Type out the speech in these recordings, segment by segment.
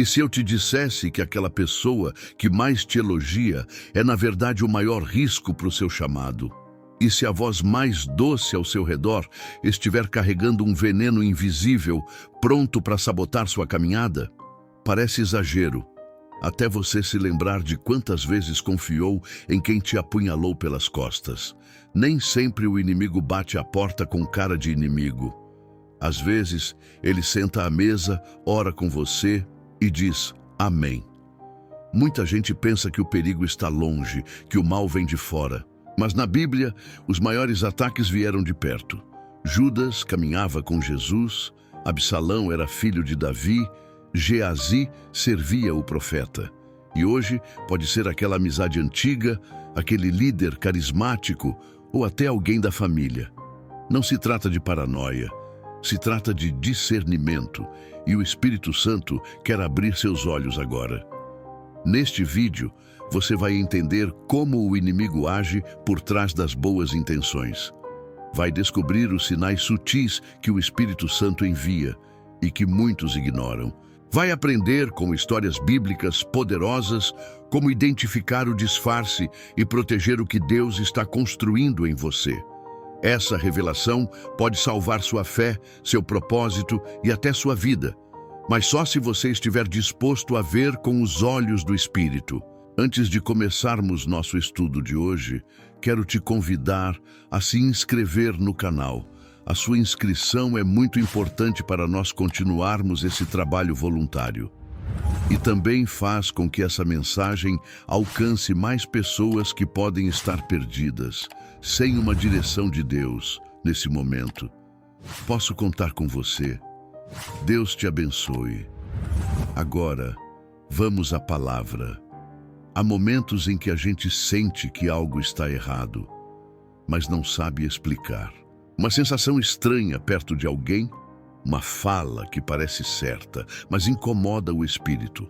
E se eu te dissesse que aquela pessoa que mais te elogia é, na verdade, o maior risco para o seu chamado? E se a voz mais doce ao seu redor estiver carregando um veneno invisível, pronto para sabotar sua caminhada? Parece exagero, até você se lembrar de quantas vezes confiou em quem te apunhalou pelas costas. Nem sempre o inimigo bate a porta com cara de inimigo. Às vezes, ele senta à mesa, ora com você e diz amém. Muita gente pensa que o perigo está longe, que o mal vem de fora. Mas na Bíblia, os maiores ataques vieram de perto. Judas caminhava com Jesus, Absalão era filho de Davi, Geazi servia o profeta. E hoje pode ser aquela amizade antiga, aquele líder carismático ou até alguém da família. Não se trata de paranoia, se trata de discernimento, e o Espírito Santo quer abrir seus olhos agora. Neste vídeo, você vai entender como o inimigo age por trás das boas intenções. Vai descobrir os sinais sutis que o Espírito Santo envia e que muitos ignoram. Vai aprender com histórias bíblicas poderosas como identificar o disfarce e proteger o que Deus está construindo em você. Essa revelação pode salvar sua fé, seu propósito e até sua vida, mas só se você estiver disposto a ver com os olhos do Espírito. Antes de começarmos nosso estudo de hoje, quero te convidar a se inscrever no canal. A sua inscrição é muito importante para nós continuarmos esse trabalho voluntário. E também faz com que essa mensagem alcance mais pessoas que podem estar perdidas, sem uma direção de Deus nesse momento. Posso contar com você? Deus te abençoe. Agora, vamos à palavra. Há momentos em que a gente sente que algo está errado, mas não sabe explicar. Uma sensação estranha perto de alguém, uma fala que parece certa, mas incomoda o espírito.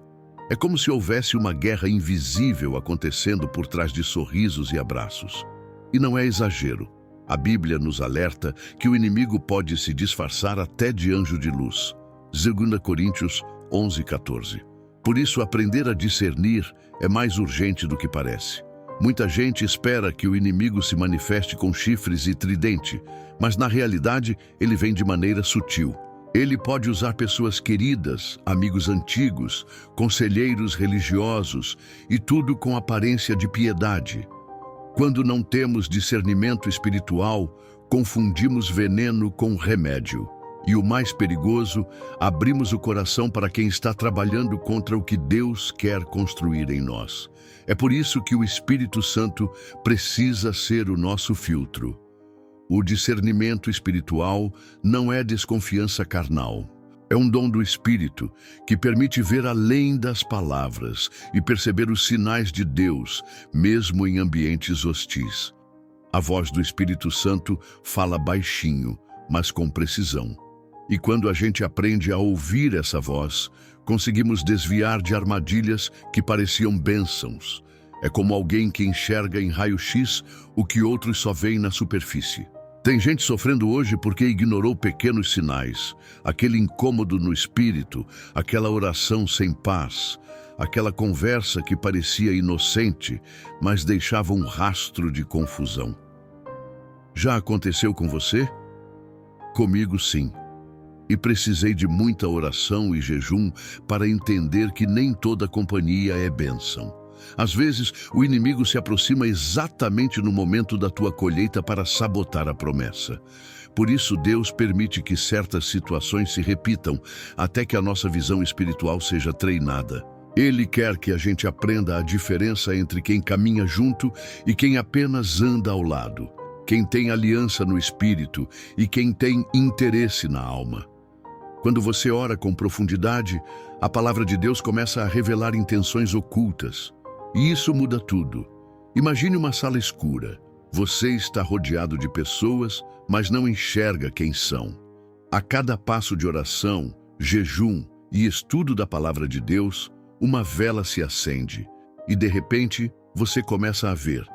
É como se houvesse uma guerra invisível acontecendo por trás de sorrisos e abraços. E não é exagero. A Bíblia nos alerta que o inimigo pode se disfarçar até de anjo de luz. 2 Coríntios 11:14. Por isso, aprender a discernir é mais urgente do que parece. Muita gente espera que o inimigo se manifeste com chifres e tridente, mas na realidade ele vem de maneira sutil. Ele pode usar pessoas queridas, amigos antigos, conselheiros religiosos e tudo com aparência de piedade. Quando não temos discernimento espiritual, confundimos veneno com remédio. E o mais perigoso, abrimos o coração para quem está trabalhando contra o que Deus quer construir em nós. É por isso que o Espírito Santo precisa ser o nosso filtro. O discernimento espiritual não é desconfiança carnal. É um dom do Espírito que permite ver além das palavras e perceber os sinais de Deus, mesmo em ambientes hostis. A voz do Espírito Santo fala baixinho, mas com precisão. E quando a gente aprende a ouvir essa voz, conseguimos desviar de armadilhas que pareciam bênçãos. É como alguém que enxerga em raio-x o que outros só veem na superfície. Tem gente sofrendo hoje porque ignorou pequenos sinais, aquele incômodo no espírito, aquela oração sem paz, aquela conversa que parecia inocente, mas deixava um rastro de confusão. Já aconteceu com você? Comigo, sim. E precisei de muita oração e jejum para entender que nem toda companhia é bênção. Às vezes, o inimigo se aproxima exatamente no momento da tua colheita para sabotar a promessa. Por isso, Deus permite que certas situações se repitam até que a nossa visão espiritual seja treinada. Ele quer que a gente aprenda a diferença entre quem caminha junto e quem apenas anda ao lado, quem tem aliança no espírito e quem tem interesse na alma. Quando você ora com profundidade, a palavra de Deus começa a revelar intenções ocultas. E isso muda tudo. Imagine uma sala escura. Você está rodeado de pessoas, mas não enxerga quem são. A cada passo de oração, jejum e estudo da palavra de Deus, uma vela se acende. E de repente, você começa a ver.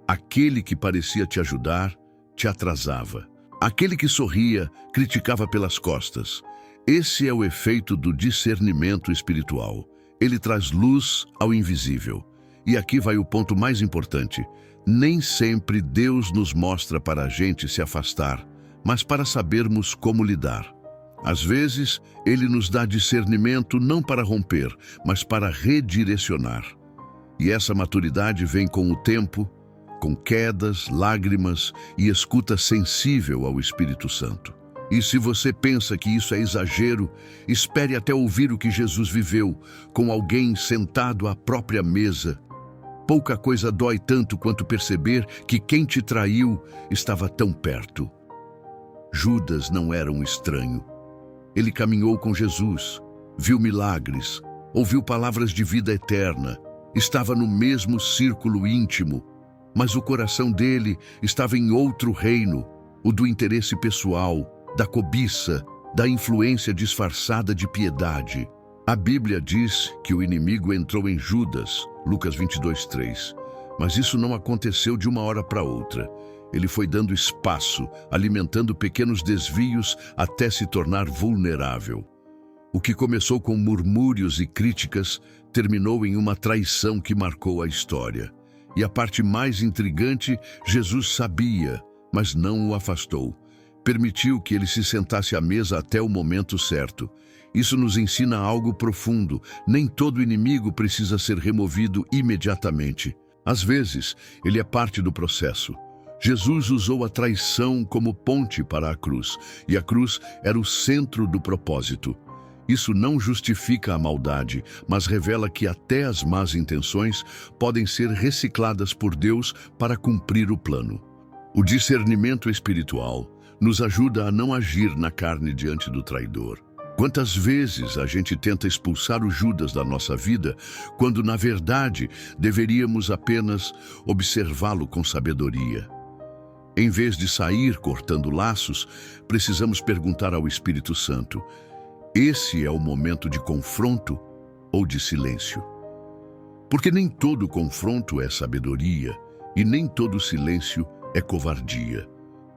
Aquele que parecia te ajudar, te atrasava. Aquele que sorria, criticava pelas costas. Esse é o efeito do discernimento espiritual. Ele traz luz ao invisível. E aqui vai o ponto mais importante. Nem sempre Deus nos mostra para a gente se afastar, mas para sabermos como lidar. Às vezes, Ele nos dá discernimento não para romper, mas para redirecionar. E essa maturidade vem com o tempo, com quedas, lágrimas e escuta sensível ao Espírito Santo. E se você pensa que isso é exagero, espere até ouvir o que Jesus viveu com alguém sentado à própria mesa. Pouca coisa dói tanto quanto perceber que quem te traiu estava tão perto. Judas não era um estranho. Ele caminhou com Jesus, viu milagres, ouviu palavras de vida eterna, estava no mesmo círculo íntimo, mas o coração dele estava em outro reino, o do interesse pessoal, da cobiça, da influência disfarçada de piedade. A Bíblia diz que o inimigo entrou em Judas, Lucas 22:3. Mas isso não aconteceu de uma hora para outra. Ele foi dando espaço, alimentando pequenos desvios até se tornar vulnerável. O que começou com murmúrios e críticas terminou em uma traição que marcou a história. E a parte mais intrigante, Jesus sabia, mas não o afastou. Permitiu que ele se sentasse à mesa até o momento certo. Isso nos ensina algo profundo. Nem todo inimigo precisa ser removido imediatamente. Às vezes, ele é parte do processo. Jesus usou a traição como ponte para a cruz, e a cruz era o centro do propósito. Isso não justifica a maldade, mas revela que até as más intenções podem ser recicladas por Deus para cumprir o plano. O discernimento espiritual nos ajuda a não agir na carne diante do traidor. Quantas vezes a gente tenta expulsar o Judas da nossa vida, quando na verdade deveríamos apenas observá-lo com sabedoria. Em vez de sair cortando laços, precisamos perguntar ao Espírito Santo: esse é o momento de confronto ou de silêncio? Porque nem todo confronto é sabedoria e nem todo silêncio é covardia.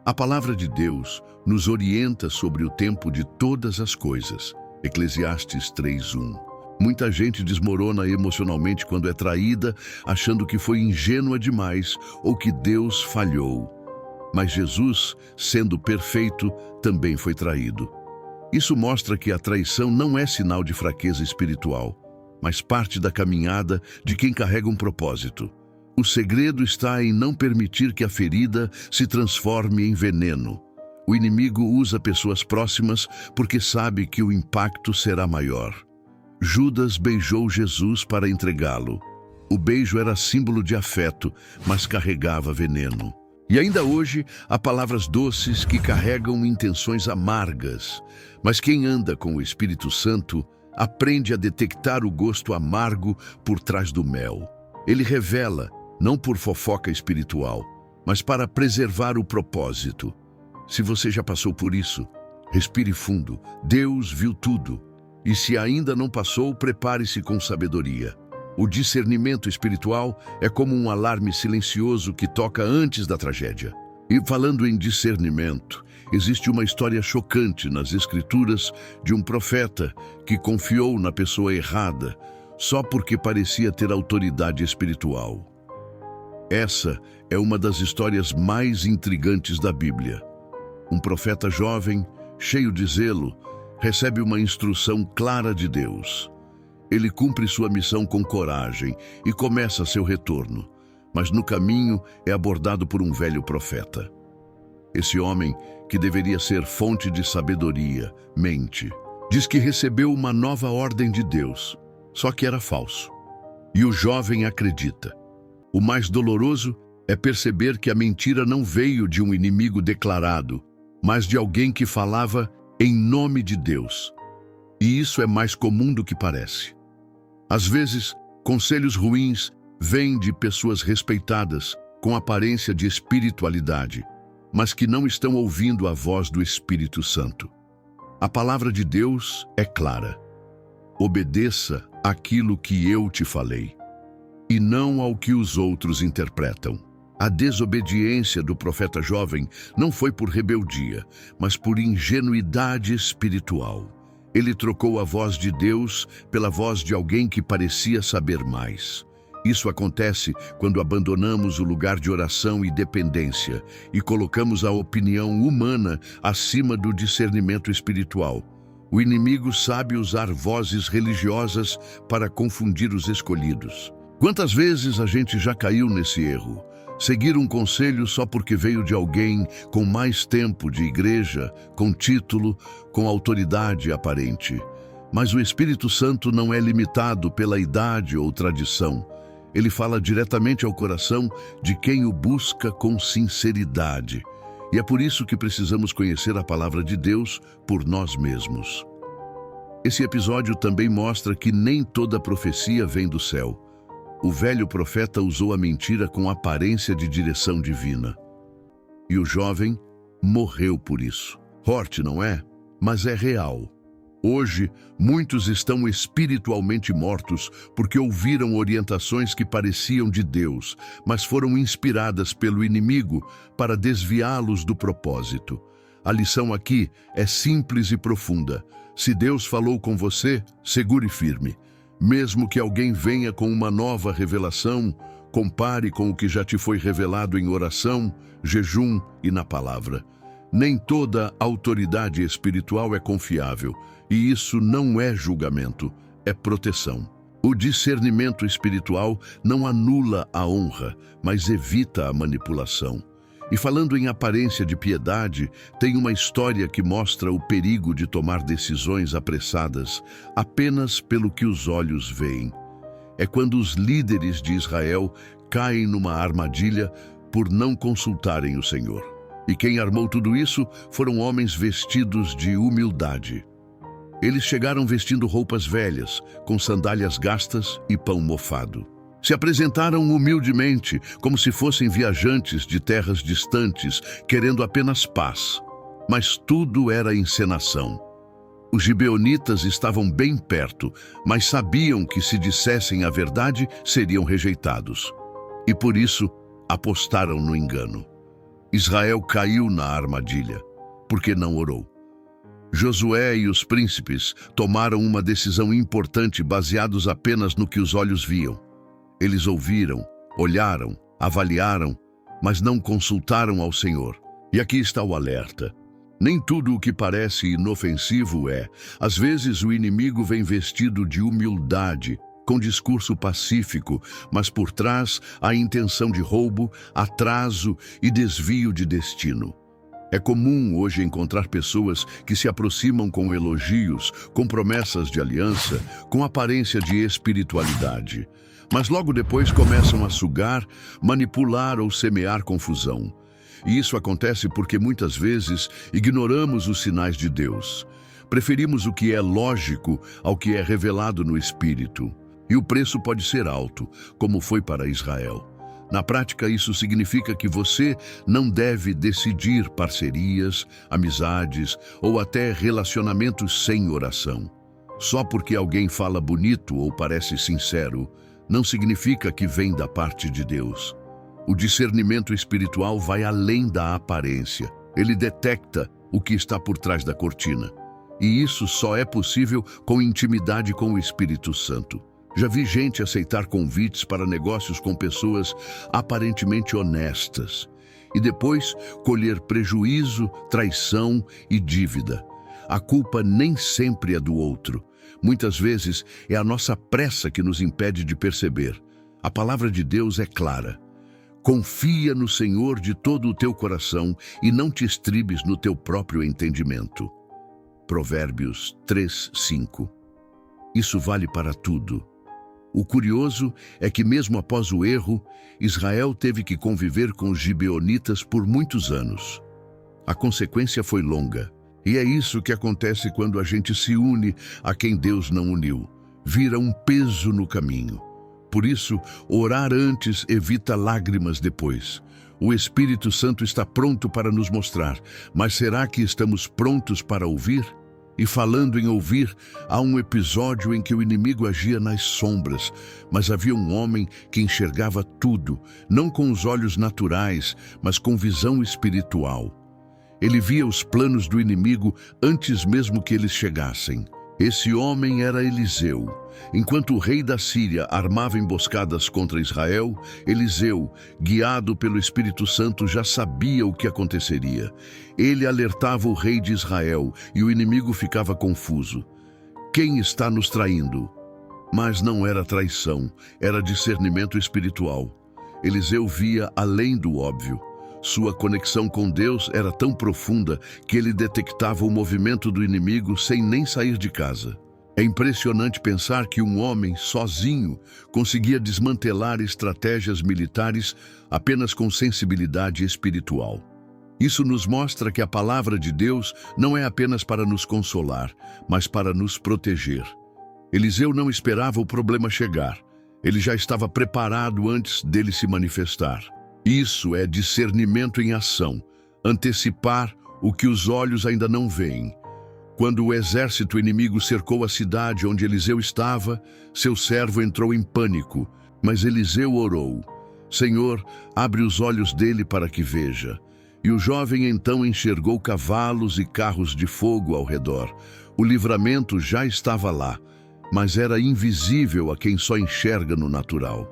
A palavra de Deus nos orienta sobre o tempo de todas as coisas. Eclesiastes 3:1. Muita gente desmorona emocionalmente quando é traída, achando que foi ingênua demais ou que Deus falhou. Mas Jesus, sendo perfeito, também foi traído. Isso mostra que a traição não é sinal de fraqueza espiritual, mas parte da caminhada de quem carrega um propósito. O segredo está em não permitir que a ferida se transforme em veneno. O inimigo usa pessoas próximas porque sabe que o impacto será maior. Judas beijou Jesus para entregá-lo. O beijo era símbolo de afeto, mas carregava veneno. E ainda hoje, há palavras doces que carregam intenções amargas. Mas quem anda com o Espírito Santo aprende a detectar o gosto amargo por trás do mel. Ele revela, não por fofoca espiritual, mas para preservar o propósito. Se você já passou por isso, respire fundo. Deus viu tudo. E se ainda não passou, prepare-se com sabedoria. O discernimento espiritual é como um alarme silencioso que toca antes da tragédia. E falando em discernimento, existe uma história chocante nas Escrituras de um profeta que confiou na pessoa errada só porque parecia ter autoridade espiritual. Essa é uma das histórias mais intrigantes da Bíblia. Um profeta jovem, cheio de zelo, recebe uma instrução clara de Deus. Ele cumpre sua missão com coragem e começa seu retorno, mas no caminho é abordado por um velho profeta. Esse homem, que deveria ser fonte de sabedoria, mente. Diz que recebeu uma nova ordem de Deus, só que era falso. E o jovem acredita. O mais doloroso é perceber que a mentira não veio de um inimigo declarado, mas de alguém que falava em nome de Deus. E isso é mais comum do que parece. Às vezes, conselhos ruins vêm de pessoas respeitadas, com aparência de espiritualidade, mas que não estão ouvindo a voz do Espírito Santo. A palavra de Deus é clara. Obedeça aquilo que eu te falei, e não ao que os outros interpretam. A desobediência do profeta jovem não foi por rebeldia, mas por ingenuidade espiritual. Ele trocou a voz de Deus pela voz de alguém que parecia saber mais. Isso acontece quando abandonamos o lugar de oração e dependência e colocamos a opinião humana acima do discernimento espiritual. O inimigo sabe usar vozes religiosas para confundir os escolhidos. Quantas vezes a gente já caiu nesse erro? Seguir um conselho só porque veio de alguém com mais tempo de igreja, com título, com autoridade aparente. Mas o Espírito Santo não é limitado pela idade ou tradição. Ele fala diretamente ao coração de quem o busca com sinceridade. E é por isso que precisamos conhecer a palavra de Deus por nós mesmos. Esse episódio também mostra que nem toda profecia vem do céu. O velho profeta usou a mentira com aparência de direção divina. E o jovem morreu por isso. Forte, não é? Mas é real. Hoje, muitos estão espiritualmente mortos porque ouviram orientações que pareciam de Deus, mas foram inspiradas pelo inimigo para desviá-los do propósito. A lição aqui é simples e profunda. Se Deus falou com você, segure firme. Mesmo que alguém venha com uma nova revelação, compare com o que já te foi revelado em oração, jejum e na palavra. Nem toda autoridade espiritual é confiável, e isso não é julgamento, é proteção. O discernimento espiritual não anula a honra, mas evita a manipulação. E falando em aparência de piedade, tem uma história que mostra o perigo de tomar decisões apressadas apenas pelo que os olhos veem. É quando os líderes de Israel caem numa armadilha por não consultarem o Senhor. E quem armou tudo isso foram homens vestidos de humildade. Eles chegaram vestindo roupas velhas, com sandálias gastas e pão mofado. Se apresentaram humildemente, como se fossem viajantes de terras distantes, querendo apenas paz. Mas tudo era encenação. Os gibeonitas estavam bem perto, mas sabiam que se dissessem a verdade, seriam rejeitados. E por isso, apostaram no engano. Israel caiu na armadilha, porque não orou. Josué e os príncipes tomaram uma decisão importante baseados apenas no que os olhos viam. Eles ouviram, olharam, avaliaram, mas não consultaram ao Senhor. E aqui está o alerta. Nem tudo o que parece inofensivo é. Às vezes o inimigo vem vestido de humildade, com discurso pacífico, mas por trás há intenção de roubo, atraso e desvio de destino. É comum hoje encontrar pessoas que se aproximam com elogios, com promessas de aliança, com aparência de espiritualidade. Mas logo depois começam a sugar, manipular ou semear confusão. E isso acontece porque muitas vezes ignoramos os sinais de Deus. Preferimos o que é lógico ao que é revelado no Espírito. E o preço pode ser alto, como foi para Israel. Na prática, isso significa que você não deve decidir parcerias, amizades ou até relacionamentos sem oração. Só porque alguém fala bonito ou parece sincero, não significa que vem da parte de Deus. O discernimento espiritual vai além da aparência. Ele detecta o que está por trás da cortina. E isso só é possível com intimidade com o Espírito Santo. Já vi gente aceitar convites para negócios com pessoas aparentemente honestas e depois colher prejuízo, traição e dívida. A culpa nem sempre é do outro. Muitas vezes é a nossa pressa que nos impede de perceber. A palavra de Deus é clara. Confia no Senhor de todo o teu coração e não te estribes no teu próprio entendimento. Provérbios 3:5. Isso vale para tudo. O curioso é que mesmo após o erro, Israel teve que conviver com os gibeonitas por muitos anos. A consequência foi longa. E é isso que acontece quando a gente se une a quem Deus não uniu. Vira um peso no caminho. Por isso, orar antes evita lágrimas depois. O Espírito Santo está pronto para nos mostrar, mas será que estamos prontos para ouvir? E falando em ouvir, há um episódio em que o inimigo agia nas sombras, mas havia um homem que enxergava tudo, não com os olhos naturais, mas com visão espiritual. Ele via os planos do inimigo antes mesmo que eles chegassem. Esse homem era Eliseu. Enquanto o rei da Síria armava emboscadas contra Israel, Eliseu, guiado pelo Espírito Santo, já sabia o que aconteceria. Ele alertava o rei de Israel e o inimigo ficava confuso. Quem está nos traindo? Mas não era traição, era discernimento espiritual. Eliseu via além do óbvio. Sua conexão com Deus era tão profunda que ele detectava o movimento do inimigo sem nem sair de casa. É impressionante pensar que um homem, sozinho, conseguia desmantelar estratégias militares apenas com sensibilidade espiritual. Isso nos mostra que a palavra de Deus não é apenas para nos consolar, mas para nos proteger. Eliseu não esperava o problema chegar. Ele já estava preparado antes dele se manifestar. Isso é discernimento em ação, antecipar o que os olhos ainda não veem. Quando o exército inimigo cercou a cidade onde Eliseu estava, seu servo entrou em pânico, mas Eliseu orou: Senhor, abre os olhos dele para que veja. E o jovem então enxergou cavalos e carros de fogo ao redor. O livramento já estava lá, mas era invisível a quem só enxerga no natural.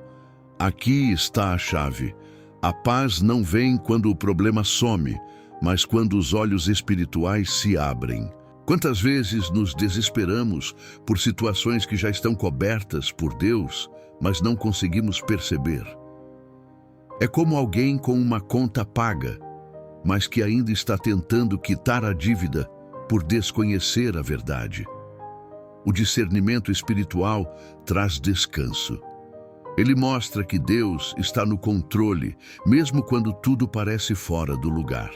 Aqui está a chave. A paz não vem quando o problema some, mas quando os olhos espirituais se abrem. Quantas vezes nos desesperamos por situações que já estão cobertas por Deus, mas não conseguimos perceber? É como alguém com uma conta paga, mas que ainda está tentando quitar a dívida por desconhecer a verdade. O discernimento espiritual traz descanso. Ele mostra que Deus está no controle, mesmo quando tudo parece fora do lugar.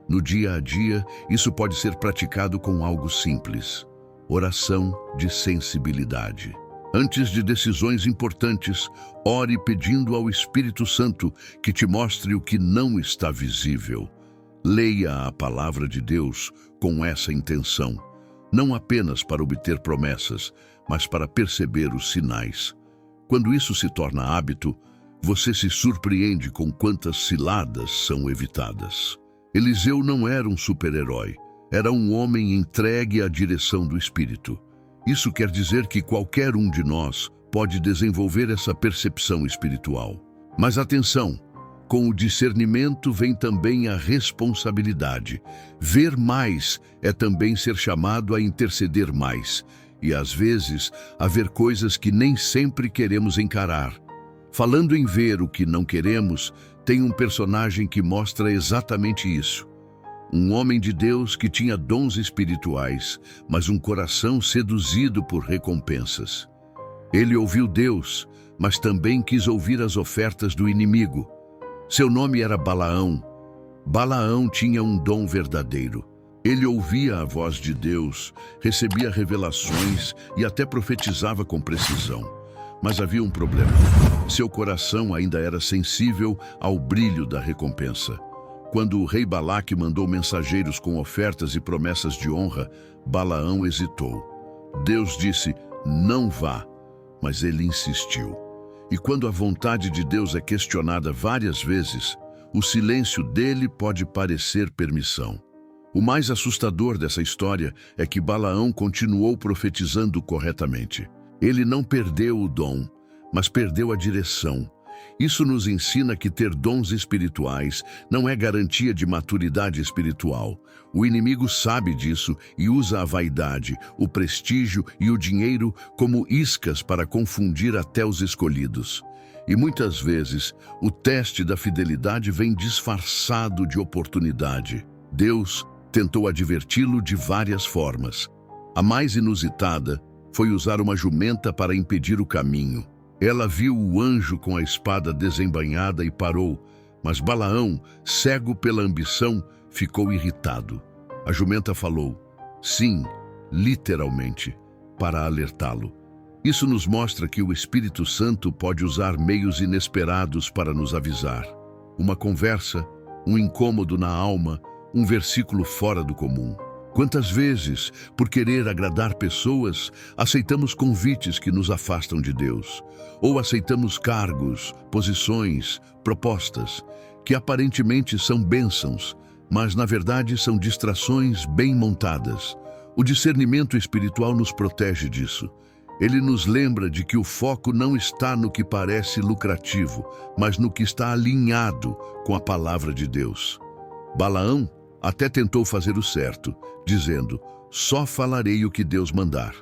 No dia a dia, isso pode ser praticado com algo simples: oração de sensibilidade. Antes de decisões importantes, ore pedindo ao Espírito Santo que te mostre o que não está visível. Leia a palavra de Deus com essa intenção, não apenas para obter promessas, mas para perceber os sinais. Quando isso se torna hábito, você se surpreende com quantas ciladas são evitadas. Eliseu não era um super-herói, era um homem entregue à direção do Espírito. Isso quer dizer que qualquer um de nós pode desenvolver essa percepção espiritual. Mas atenção, com o discernimento vem também a responsabilidade. Ver mais é também ser chamado a interceder mais. E às vezes, haver coisas que nem sempre queremos encarar. Falando em ver o que não queremos, tem um personagem que mostra exatamente isso. Um homem de Deus que tinha dons espirituais, mas um coração seduzido por recompensas. Ele ouviu Deus, mas também quis ouvir as ofertas do inimigo. Seu nome era Balaão. Balaão tinha um dom verdadeiro. Ele ouvia a voz de Deus, recebia revelações e até profetizava com precisão. Mas havia um problema. Seu coração ainda era sensível ao brilho da recompensa. Quando o rei Balaque mandou mensageiros com ofertas e promessas de honra, Balaão hesitou. Deus disse: não vá, mas ele insistiu. E quando a vontade de Deus é questionada várias vezes, o silêncio dele pode parecer permissão. O mais assustador dessa história é que Balaão continuou profetizando corretamente. Ele não perdeu o dom, mas perdeu a direção. Isso nos ensina que ter dons espirituais não é garantia de maturidade espiritual. O inimigo sabe disso e usa a vaidade, o prestígio e o dinheiro como iscas para confundir até os escolhidos. E muitas vezes, o teste da fidelidade vem disfarçado de oportunidade. Deus tentou adverti-lo de várias formas. A mais inusitada foi usar uma jumenta para impedir o caminho. Ela viu o anjo com a espada desembainhada e parou, mas Balaão, cego pela ambição, ficou irritado. A jumenta falou, sim, literalmente, para alertá-lo. Isso nos mostra que o Espírito Santo pode usar meios inesperados para nos avisar. Uma conversa, um incômodo na alma, um versículo fora do comum. Quantas vezes, por querer agradar pessoas, aceitamos convites que nos afastam de Deus? Ou aceitamos cargos, posições, propostas, que aparentemente são bênçãos, mas na verdade são distrações bem montadas. O discernimento espiritual nos protege disso. Ele nos lembra de que o foco não está no que parece lucrativo, mas no que está alinhado com a palavra de Deus. Balaão até tentou fazer o certo, dizendo: só falarei o que Deus mandar.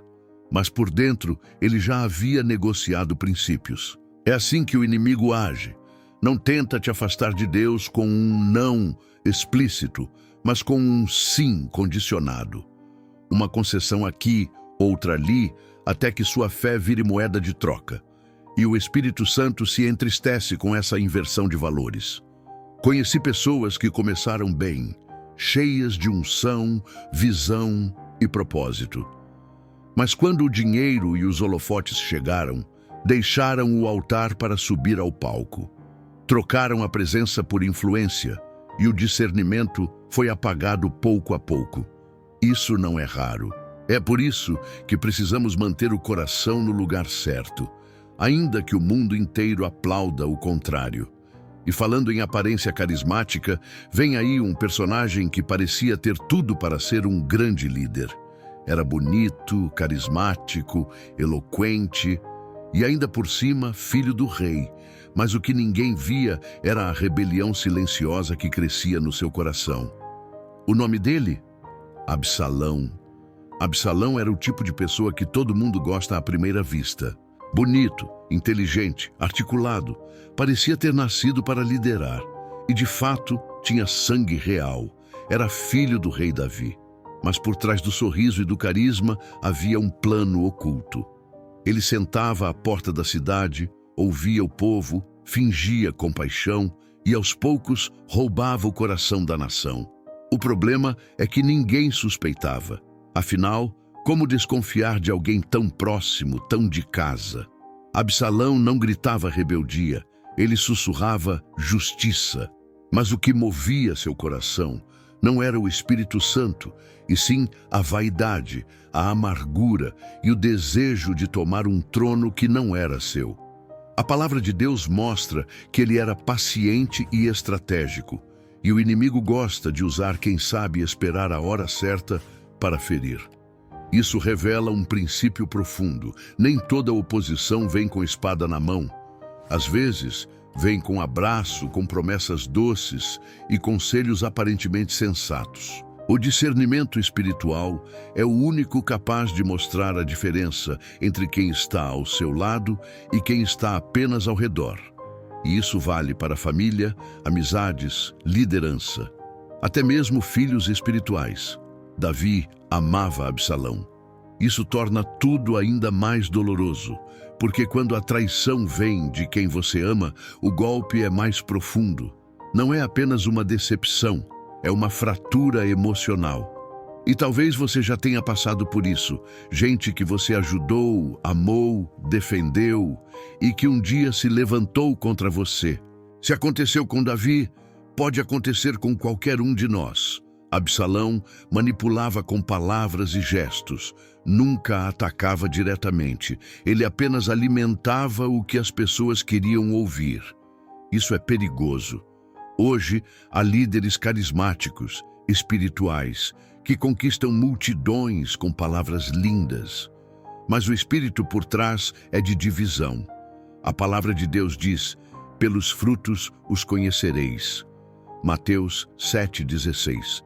Mas por dentro ele já havia negociado princípios. É assim que o inimigo age. Não tenta te afastar de Deus com um não explícito, mas com um sim condicionado. Uma concessão aqui, outra ali, até que sua fé vire moeda de troca. E o Espírito Santo se entristece com essa inversão de valores. Conheci pessoas que começaram bem, cheias de unção, visão e propósito. Mas quando o dinheiro e os holofotes chegaram, deixaram o altar para subir ao palco. Trocaram a presença por influência e o discernimento foi apagado pouco a pouco. Isso não é raro. É por isso que precisamos manter o coração no lugar certo, ainda que o mundo inteiro aplauda o contrário. E falando em aparência carismática, vem aí um personagem que parecia ter tudo para ser um grande líder. Era bonito, carismático, eloquente e ainda por cima filho do rei. Mas o que ninguém via era a rebelião silenciosa que crescia no seu coração. O nome dele? Absalão. Absalão era o tipo de pessoa que todo mundo gosta à primeira vista. Bonito, inteligente, articulado, parecia ter nascido para liderar. E de fato, tinha sangue real. Era filho do rei Davi. Mas por trás do sorriso e do carisma havia um plano oculto. Ele sentava à porta da cidade, ouvia o povo, fingia compaixão e aos poucos roubava o coração da nação. O problema é que ninguém suspeitava. Afinal, como desconfiar de alguém tão próximo, tão de casa? Absalão não gritava rebeldia, ele sussurrava justiça. Mas o que movia seu coração não era o Espírito Santo, e sim a vaidade, a amargura e o desejo de tomar um trono que não era seu. A palavra de Deus mostra que ele era paciente e estratégico, e o inimigo gosta de usar quem sabe esperar a hora certa para ferir. Isso revela um princípio profundo. Nem toda oposição vem com espada na mão. Às vezes, vem com abraço, com promessas doces e conselhos aparentemente sensatos. O discernimento espiritual é o único capaz de mostrar a diferença entre quem está ao seu lado e quem está apenas ao redor. E isso vale para família, amizades, liderança, até mesmo filhos espirituais. Davi amava Absalão. Isso torna tudo ainda mais doloroso, porque quando a traição vem de quem você ama, o golpe é mais profundo. Não é apenas uma decepção, é uma fratura emocional. E talvez você já tenha passado por isso. Gente que você ajudou, amou, defendeu e que um dia se levantou contra você. Se aconteceu com Davi, pode acontecer com qualquer um de nós. Absalão manipulava com palavras e gestos, nunca atacava diretamente. Ele apenas alimentava o que as pessoas queriam ouvir. Isso é perigoso. Hoje, há líderes carismáticos, espirituais, que conquistam multidões com palavras lindas. Mas o espírito por trás é de divisão. A palavra de Deus diz: pelos frutos os conhecereis. Mateus 7,16.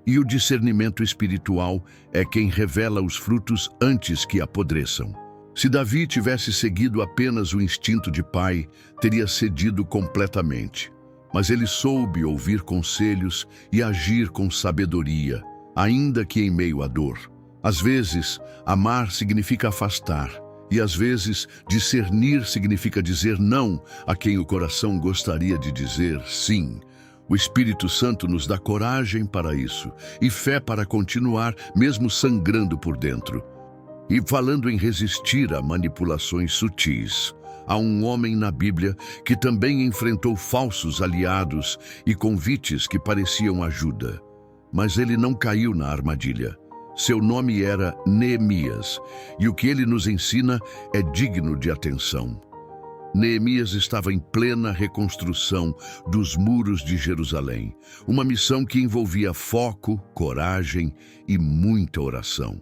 E o discernimento espiritual é quem revela os frutos antes que apodreçam. Se Davi tivesse seguido apenas o instinto de pai, teria cedido completamente. Mas ele soube ouvir conselhos e agir com sabedoria, ainda que em meio à dor. Às vezes, amar significa afastar, e às vezes, discernir significa dizer não a quem o coração gostaria de dizer sim. O Espírito Santo nos dá coragem para isso e fé para continuar, mesmo sangrando por dentro. E falando em resistir a manipulações sutis, há um homem na Bíblia que também enfrentou falsos aliados e convites que pareciam ajuda. Mas ele não caiu na armadilha. Seu nome era Neemias, e o que ele nos ensina é digno de atenção. Neemias estava em plena reconstrução dos muros de Jerusalém, uma missão que envolvia foco, coragem e muita oração.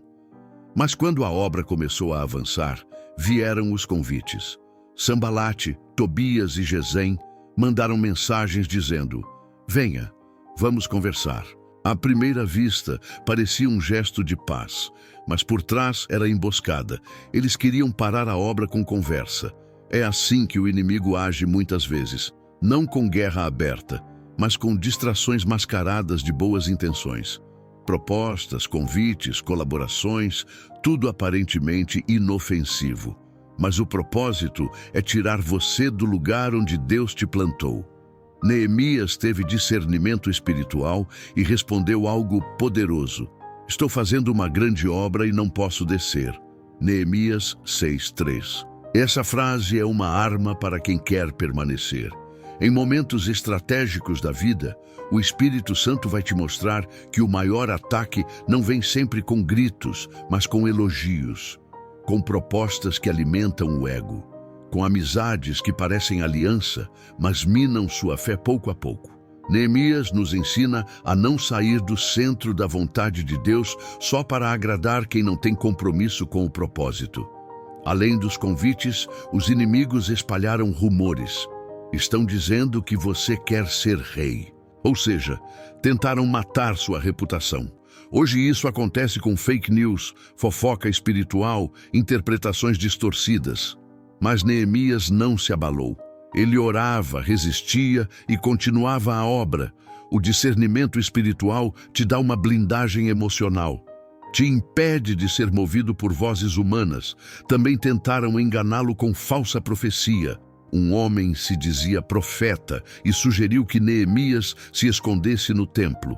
Mas quando a obra começou a avançar, vieram os convites. Sambalate, Tobias e Gesem mandaram mensagens dizendo: venha, vamos conversar. À primeira vista, parecia um gesto de paz, mas por trás era emboscada. Eles queriam parar a obra com conversa. É assim que o inimigo age muitas vezes, não com guerra aberta, mas com distrações mascaradas de boas intenções. Propostas, convites, colaborações, tudo aparentemente inofensivo. Mas o propósito é tirar você do lugar onde Deus te plantou. Neemias teve discernimento espiritual e respondeu algo poderoso: estou fazendo uma grande obra e não posso descer. Neemias 6:3. Essa frase é uma arma para quem quer permanecer. Em momentos estratégicos da vida, o Espírito Santo vai te mostrar que o maior ataque não vem sempre com gritos, mas com elogios, com propostas que alimentam o ego, com amizades que parecem aliança, mas minam sua fé pouco a pouco. Neemias nos ensina a não sair do centro da vontade de Deus só para agradar quem não tem compromisso com o propósito. Além dos convites, os inimigos espalharam rumores. Estão dizendo que você quer ser rei. Ou seja, tentaram matar sua reputação. Hoje isso acontece com fake news, fofoca espiritual, interpretações distorcidas. Mas Neemias não se abalou. Ele orava, resistia e continuava a obra. O discernimento espiritual te dá uma blindagem emocional. Te impede de ser movido por vozes humanas. Também tentaram enganá-lo com falsa profecia. Um homem se dizia profeta e sugeriu que Neemias se escondesse no templo.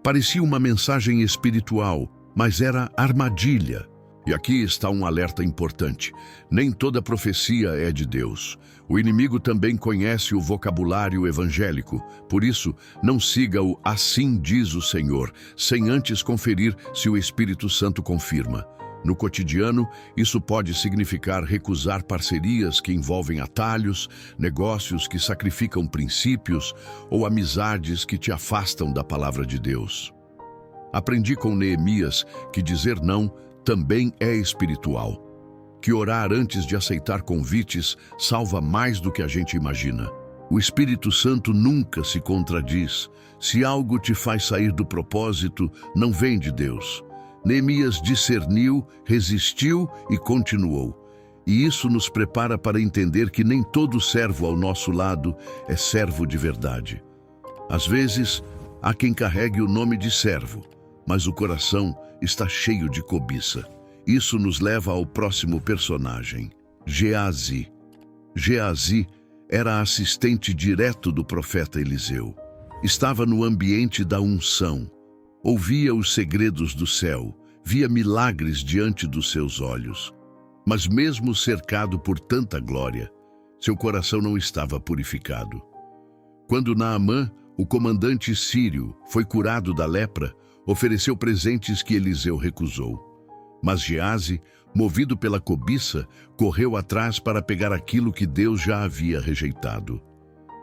Parecia uma mensagem espiritual, mas era armadilha. E aqui está um alerta importante: nem toda profecia é de Deus. O inimigo também conhece o vocabulário evangélico. Por isso, não siga o "assim diz o Senhor", sem antes conferir se o Espírito Santo confirma. No cotidiano, isso pode significar recusar parcerias que envolvem atalhos, negócios que sacrificam princípios ou amizades que te afastam da palavra de Deus. Aprendi com Neemias que dizer não também é espiritual, que orar antes de aceitar convites salva mais do que a gente imagina. O Espírito Santo nunca se contradiz. Se algo te faz sair do propósito, não vem de Deus. Neemias discerniu, resistiu e continuou. E isso nos prepara para entender que nem todo servo ao nosso lado é servo de verdade. Às vezes, há quem carregue o nome de servo, mas o coração está cheio de cobiça. Isso nos leva ao próximo personagem, Geazi. Geazi era assistente direto do profeta Eliseu. Estava no ambiente da unção. Ouvia os segredos do céu, via milagres diante dos seus olhos. Mas mesmo cercado por tanta glória, seu coração não estava purificado. Quando Naamã, o comandante sírio, foi curado da lepra, ofereceu presentes que Eliseu recusou. Mas Geazi, movido pela cobiça, correu atrás para pegar aquilo que Deus já havia rejeitado.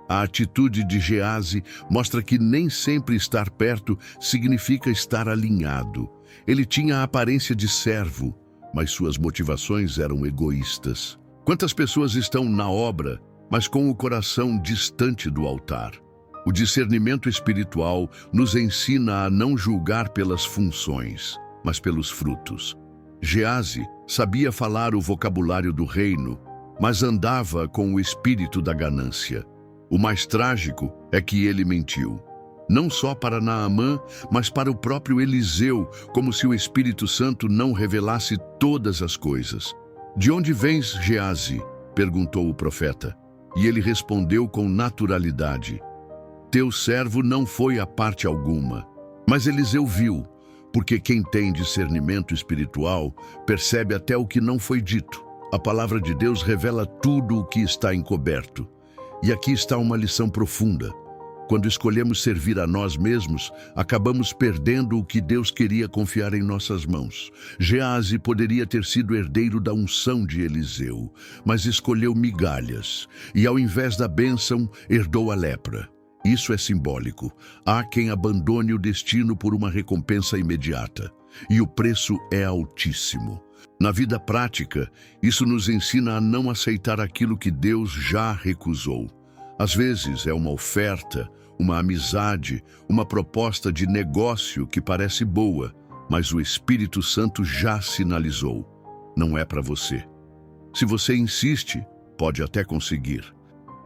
A atitude de Geazi mostra que nem sempre estar perto significa estar alinhado. Ele tinha a aparência de servo, mas suas motivações eram egoístas. Quantas pessoas estão na obra, mas com o coração distante do altar? O discernimento espiritual nos ensina a não julgar pelas funções, mas pelos frutos. Geazi sabia falar o vocabulário do reino, mas andava com o espírito da ganância. O mais trágico é que ele mentiu. Não só para Naamã, mas para o próprio Eliseu, como se o Espírito Santo não revelasse todas as coisas. "De onde vens, Geazi?" perguntou o profeta. E ele respondeu com naturalidade: "Teu servo não foi a parte alguma." Mas Eliseu viu, porque quem tem discernimento espiritual percebe até o que não foi dito. A palavra de Deus revela tudo o que está encoberto. E aqui está uma lição profunda. Quando escolhemos servir a nós mesmos, acabamos perdendo o que Deus queria confiar em nossas mãos. Geazi poderia ter sido herdeiro da unção de Eliseu, mas escolheu migalhas e, ao invés da bênção, herdou a lepra. Isso é simbólico. Há quem abandone o destino por uma recompensa imediata, e o preço é altíssimo. Na vida prática, isso nos ensina a não aceitar aquilo que Deus já recusou. Às vezes é uma oferta, uma amizade, uma proposta de negócio que parece boa, mas o Espírito Santo já sinalizou: não é para você. Se você insiste, pode até conseguir,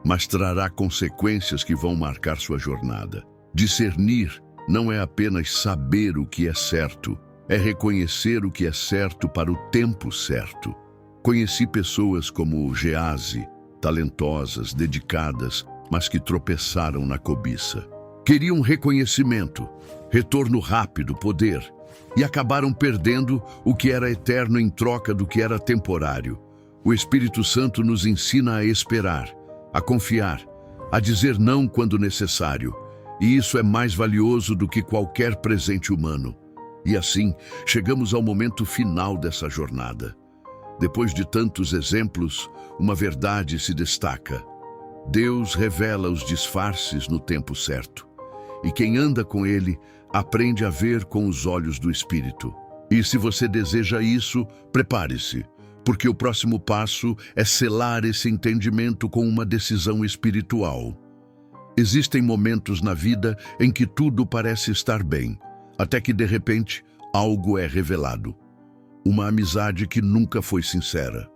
mas trará consequências que vão marcar sua jornada. Discernir não é apenas saber o que é certo, é reconhecer o que é certo para o tempo certo. Conheci pessoas como Geazi, talentosas, dedicadas, mas que tropeçaram na cobiça. Queriam reconhecimento, retorno rápido, poder, e acabaram perdendo o que era eterno em troca do que era temporário. O Espírito Santo nos ensina a esperar, a confiar, a dizer não quando necessário, e isso é mais valioso do que qualquer presente humano. E assim, chegamos ao momento final dessa jornada. Depois de tantos exemplos, uma verdade se destaca. Deus revela os disfarces no tempo certo. E quem anda com Ele aprende a ver com os olhos do Espírito. E se você deseja isso, prepare-se, porque o próximo passo é selar esse entendimento com uma decisão espiritual. Existem momentos na vida em que tudo parece estar bem, até que de repente algo é revelado. Uma amizade que nunca foi sincera.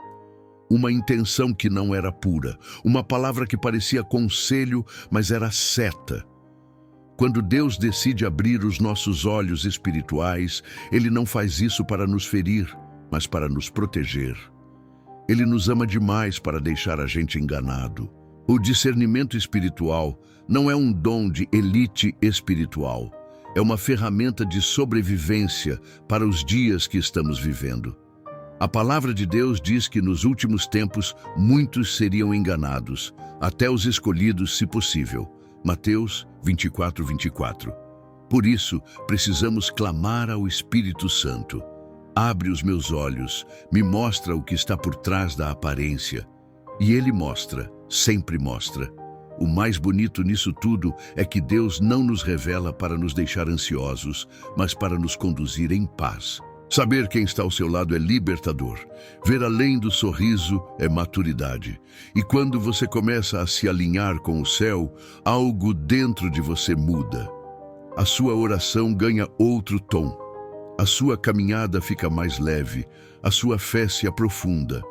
Uma intenção que não era pura. Uma palavra que parecia conselho, mas era seta. Quando Deus decide abrir os nossos olhos espirituais, Ele não faz isso para nos ferir, mas para nos proteger. Ele nos ama demais para deixar a gente enganado. O discernimento espiritual não é um dom de elite espiritual. É uma ferramenta de sobrevivência para os dias que estamos vivendo. A palavra de Deus diz que nos últimos tempos muitos seriam enganados, até os escolhidos, se possível. Mateus 24:24. Por isso, precisamos clamar ao Espírito Santo. Abre os meus olhos, me mostra o que está por trás da aparência. E Ele mostra, sempre mostra. O mais bonito nisso tudo é que Deus não nos revela para nos deixar ansiosos, mas para nos conduzir em paz. Saber quem está ao seu lado é libertador. Ver além do sorriso é maturidade. E quando você começa a se alinhar com o céu, algo dentro de você muda. A sua oração ganha outro tom. A sua caminhada fica mais leve, a sua fé se aprofunda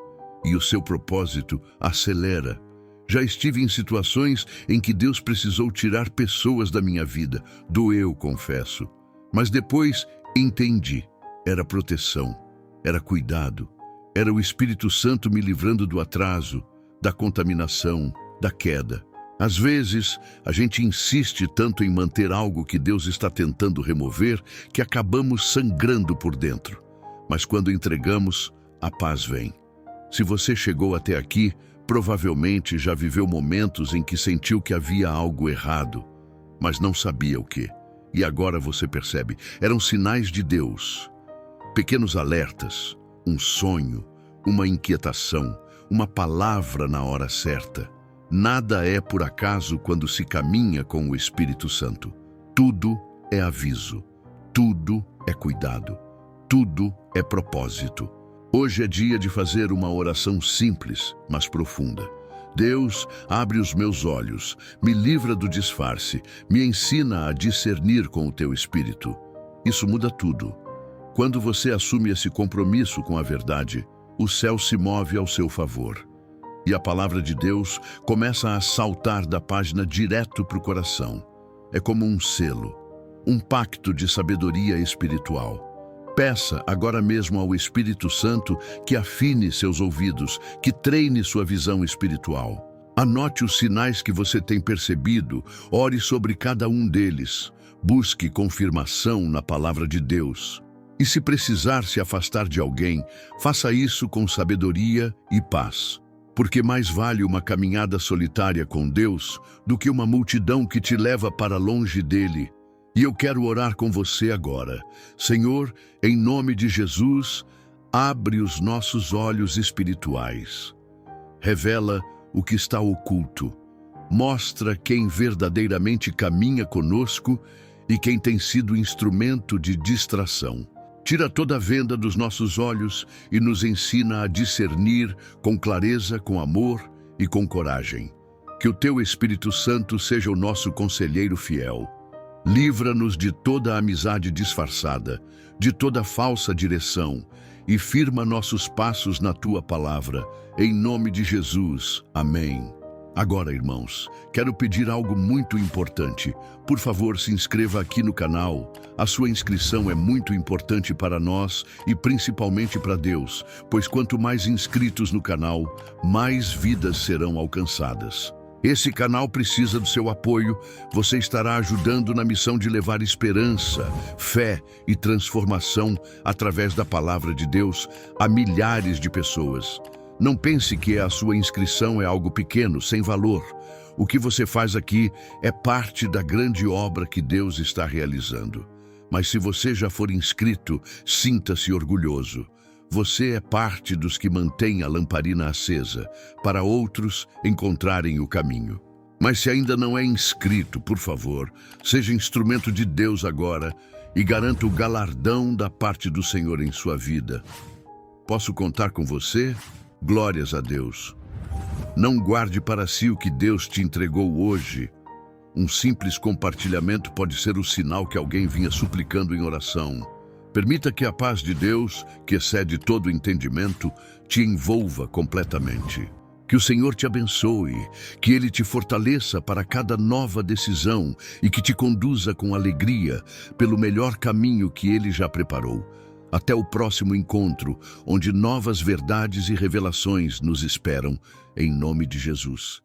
e o seu propósito acelera. Já estive em situações em que Deus precisou tirar pessoas da minha vida. Doeu, confesso. Mas depois entendi. Era proteção, era cuidado, era o Espírito Santo me livrando do atraso, da contaminação, da queda. Às vezes, a gente insiste tanto em manter algo que Deus está tentando remover que acabamos sangrando por dentro. Mas quando entregamos, a paz vem. Se você chegou até aqui, provavelmente já viveu momentos em que sentiu que havia algo errado, mas não sabia o quê. E agora você percebe, eram sinais de Deus. Pequenos alertas, um sonho, uma inquietação, uma palavra na hora certa. Nada é por acaso quando se caminha com o Espírito Santo. Tudo é aviso, tudo é cuidado, tudo é propósito. Hoje é dia de fazer uma oração simples, mas profunda. Deus, abre os meus olhos, me livra do disfarce, me ensina a discernir com o teu Espírito. Isso muda tudo. Quando você assume esse compromisso com a verdade, o céu se move ao seu favor. E a palavra de Deus começa a saltar da página direto para o coração. É como um selo, um pacto de sabedoria espiritual. Peça agora mesmo ao Espírito Santo que afine seus ouvidos, que treine sua visão espiritual. Anote os sinais que você tem percebido, ore sobre cada um deles. Busque confirmação na palavra de Deus. E se precisar se afastar de alguém, faça isso com sabedoria e paz. porque mais vale uma caminhada solitária com Deus do que uma multidão que te leva para longe dele. E eu quero orar com você agora. Senhor, em nome de Jesus, abre os nossos olhos espirituais. Revela o que está oculto. Mostra quem verdadeiramente caminha conosco e quem tem sido instrumento de distração. Tira toda a venda dos nossos olhos e nos ensina a discernir com clareza, com amor e com coragem. Que o Teu Espírito Santo seja o nosso conselheiro fiel. Livra-nos de toda amizade disfarçada, de toda falsa direção, e firma nossos passos na Tua palavra. Em nome de Jesus. Amém. Agora, irmãos, quero pedir algo muito importante. Por favor, se inscreva aqui no canal. A sua inscrição é muito importante para nós e principalmente para Deus, pois quanto mais inscritos no canal, mais vidas serão alcançadas. Esse canal precisa do seu apoio. Você estará ajudando na missão de levar esperança, fé e transformação através da palavra de Deus a milhares de pessoas. Não pense que a sua inscrição é algo pequeno, sem valor. O que você faz aqui é parte da grande obra que Deus está realizando. Mas se você já for inscrito, sinta-se orgulhoso. Você é parte dos que mantém a lamparina acesa, para outros encontrarem o caminho. Mas se ainda não é inscrito, por favor, seja instrumento de Deus agora e garanta o galardão da parte do Senhor em sua vida. Posso contar com você? Glórias a Deus. Não guarde para si o que Deus te entregou hoje. Um simples compartilhamento pode ser o sinal que alguém vinha suplicando em oração. Permita que a paz de Deus, que excede todo entendimento, te envolva completamente. Que o Senhor te abençoe, que Ele te fortaleça para cada nova decisão e que te conduza com alegria pelo melhor caminho que Ele já preparou. Até o próximo encontro, onde novas verdades e revelações nos esperam, em nome de Jesus.